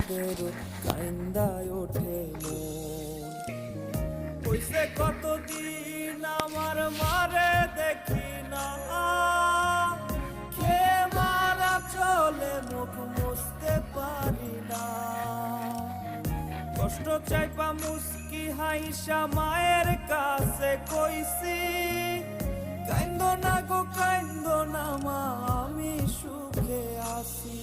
আমাদের কাইন্দায় ওঠে মন। হইছে কতদিন আমার মারে দেখি না, খে মারা চলে মুখ মুছতে পারি না। কষ্ট চাইপা মুস্কি হাইসা মায়ের কাছে কইছি, কাইন্দো না গো কাইন্দো না মা, আমি সুখে আছি।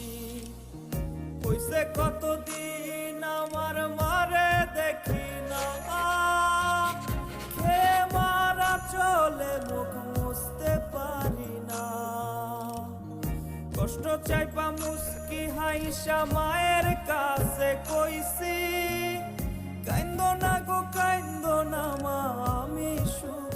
হইছে কতদিন আমার মারে দেখি না, খে মারা চলে মুখ মুছতে পারি না। কষ্ট চাইপা মুস্কি হাইসা মায়ের কাছে কইছি, কাইন্দো না গো কাইন্দো না মা, আমি সুখে